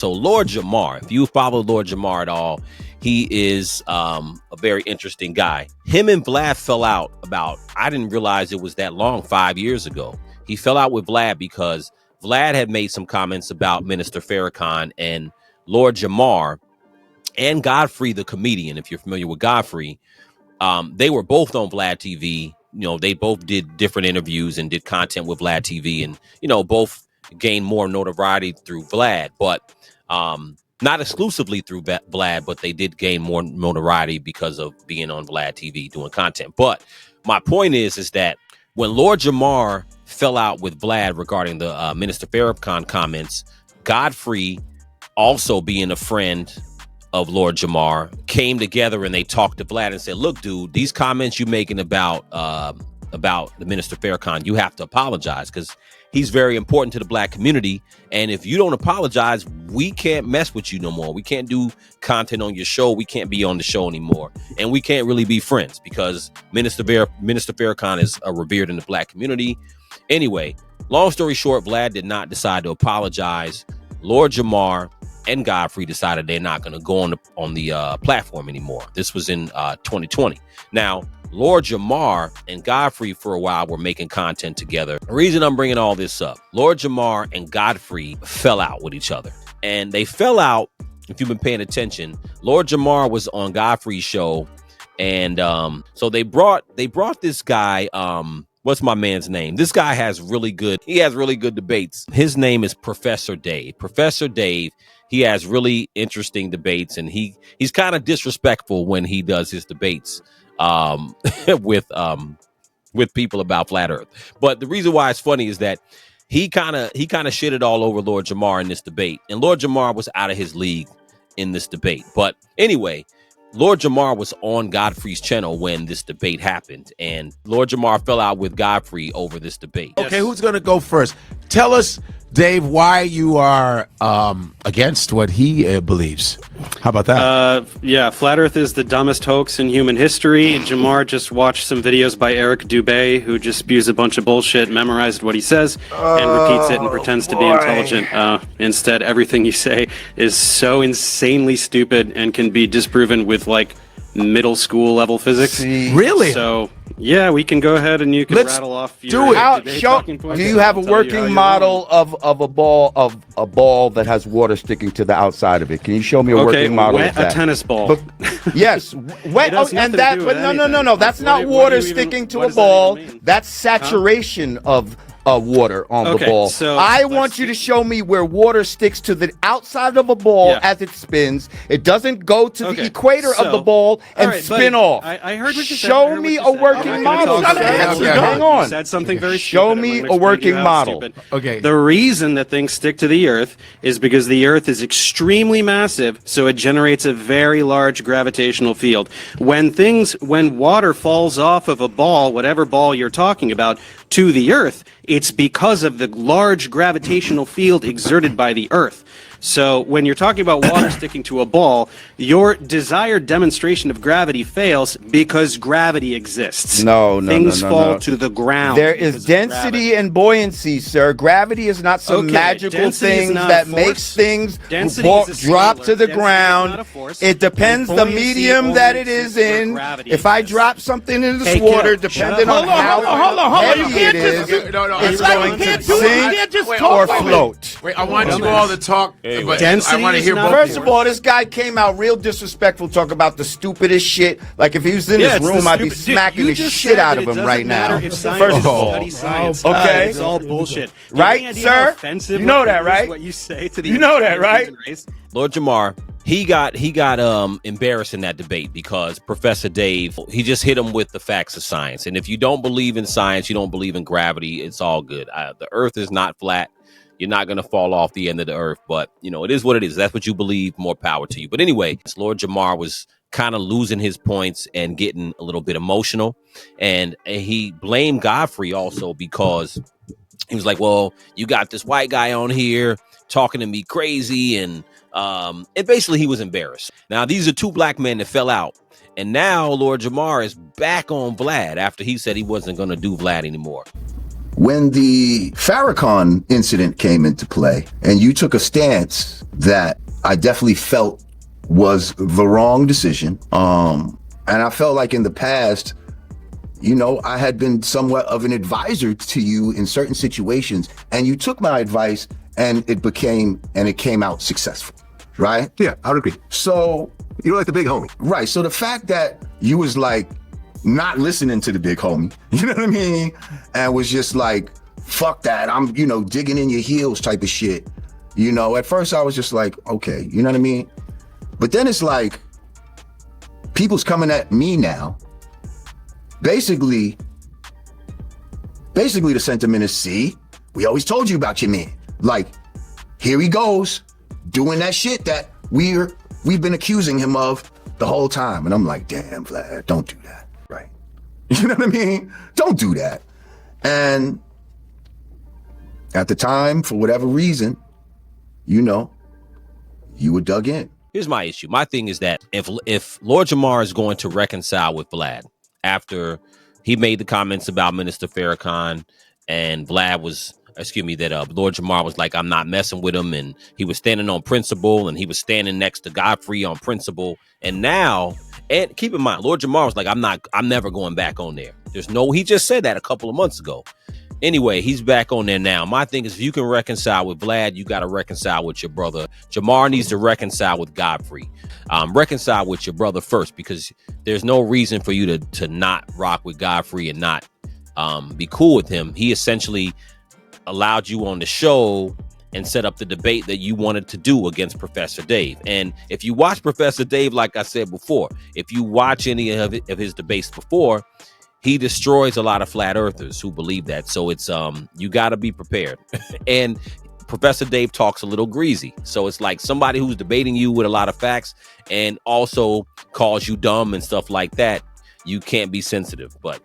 So Lord Jamar, if you follow Lord Jamar at all, he is a very interesting guy. Him and Vlad fell out about, I didn't realize it was that long, 5 years ago. He fell out with Vlad because Vlad had made some comments about Minister Farrakhan, and Lord Jamar and Godfrey, the comedian, if you're familiar with Godfrey, they were both on Vlad TV. You know, they both did different interviews and did content with Vlad TV, and, you know, both gained more notoriety through Vlad, but not exclusively through Vlad, but they did gain more notoriety because of being on Vlad TV doing content. But my point is that when Lord Jamar fell out with Vlad regarding the Minister Farrakhan comments, Godfrey, also being a friend of Lord Jamar, came together and they talked to Vlad and said, look, dude, these comments you're making about the Minister Farrakhan, you have to apologize because he's very important to the black community. And if you don't apologize, we can't mess with you no more. We can't do content on your show. We can't be on the show anymore. And we can't really be friends because Minister Farrakhan is revered in the black community. Anyway, long story short, Vlad did not decide to apologize. Lord Jamar and Godfrey decided they're not going to go on the platform anymore. This was in 2020. Now, Lord Jamar and Godfrey for a while were making content together. The reason I'm bringing all this up, Lord Jamar and Godfrey fell out with each other. And they fell out, if you've been paying attention, Lord Jamar was on Godfrey's show. And so they brought this guy, what's my man's name? This guy has really good debates. His name is Professor Dave. Professor Dave, he has really interesting debates, and he's kind of disrespectful when he does his debates with people about flat earth. But the reason why it's funny is that he kind of shitted all over Lord Jamar in this debate, and Lord Jamar was out of his league in this debate. But anyway, Lord Jamar was on Godfrey's channel when this debate happened, and Lord Jamar fell out with Godfrey over this debate. Okay, who's going to go first? Tell us, Dave, why you are against what he believes. How about that? Yeah, Flat Earth is the dumbest hoax in human history. Jamar just watched some videos by Eric Dubé, who just spews a bunch of bullshit, memorized what he says, and repeats it and pretends to be intelligent. Instead, everything you say is so insanely stupid and can be disproven with, like, middle school level physics. Really? So, yeah, we can go ahead and you can rattle off your debate talking points. Do you have a working model of a ball that has water sticking to the outside of it? Can you show me a working model of that? A tennis ball. But, yes, wet. And that, but no. That's not water sticking to a ball. That's saturation of water on the ball. So I want you to show me where water sticks to the outside of a ball as it spins. It doesn't go to the equator of the ball and spin off. I heard what you said. Show me a working model. Hang on. You said something very Show stupid. me a working model. Okay. The reason that things stick to the Earth is because the Earth is extremely massive, so it generates a very large gravitational field. When water falls off of a ball, whatever ball you're talking about, to the Earth, it's because of the large gravitational field exerted by the Earth. So when you're talking about water sticking to a ball, your desired demonstration of gravity fails because gravity exists. No. Things fall to the ground. There is density and buoyancy, sir. Gravity is not some magical thing that makes things drop to the ground. It depends the medium that it is in. If I drop something in this water, depending on how heavy it is, it's going to sink or float. Wait, I want you all to talk. But Density I want to hear both. First of all, this guy came out real disrespectful, talk about the stupidest shit. Like if he was in this room, I'd be smacking the shit out of him right now. First of all, okay, it's all bullshit. Right, sir? You know that, right? What you say to the you know that, right? Lord Jamar, he got embarrassed in that debate because Professor Dave, he just hit him with the facts of science. And if you don't believe in science, you don't believe in gravity, it's all good. The Earth is not flat. You're not going to fall off the end of the earth, but, you know, it is what it is. That's what you believe. More power to you. But anyway, Lord Jamar was kind of losing his points and getting a little bit emotional. And he blamed Godfrey also because he was like, well, you got this white guy on here talking to me crazy. And basically he was embarrassed. Now, these are two black men that fell out. And now Lord Jamar is back on Vlad after he said he wasn't going to do Vlad anymore. When the Farrakhan incident came into play, and you took a stance that I definitely felt was the wrong decision, and I felt like in the past, you know, I had been somewhat of an advisor to you in certain situations, and you took my advice, and it came out successful, right? Yeah, I would agree. So you're like the big homie, right? So the fact that you was like not listening to the big homie, you know what I mean, and was just like, fuck that, I'm, you know, digging in your heels type of shit. You know, at first I was just like, okay, you know what I mean? But then it's like, people's coming at me now. Basically the sentiment is, see, we always told you about your man. Like, here he goes, doing that shit that we've been accusing him of the whole time. And I'm like, damn, Vlad, don't do that, right? You know what I mean? Don't do that. And at the time, for whatever reason, you know, you were dug in. Here's my issue. My thing is that if Lord Jamar is going to reconcile with Vlad after he made the comments about Minister Farrakhan, and Vlad was, that Lord Jamar was like, I'm not messing with him, and he was standing on principle, and he was standing next to Godfrey on principle, and now, and keep in mind, Lord Jamar was like, I'm never going back on there. He just said that a couple of months ago. Anyway, he's back on there now. My thing is, if you can reconcile with Vlad, you got to reconcile with your brother. Jamar needs to reconcile with Godfrey. Reconcile with your brother first, because there's no reason for you to not rock with Godfrey and not be cool with him. He essentially allowed you on the show and set up the debate that you wanted to do against Professor Dave. And if you watch Professor Dave, like I said before, if you watch any of his debates before, he destroys a lot of flat earthers who believe that. So it's you got to be prepared. And Professor Dave talks a little greasy. So it's like somebody who's debating you with a lot of facts and also calls you dumb and stuff like that. You can't be sensitive. But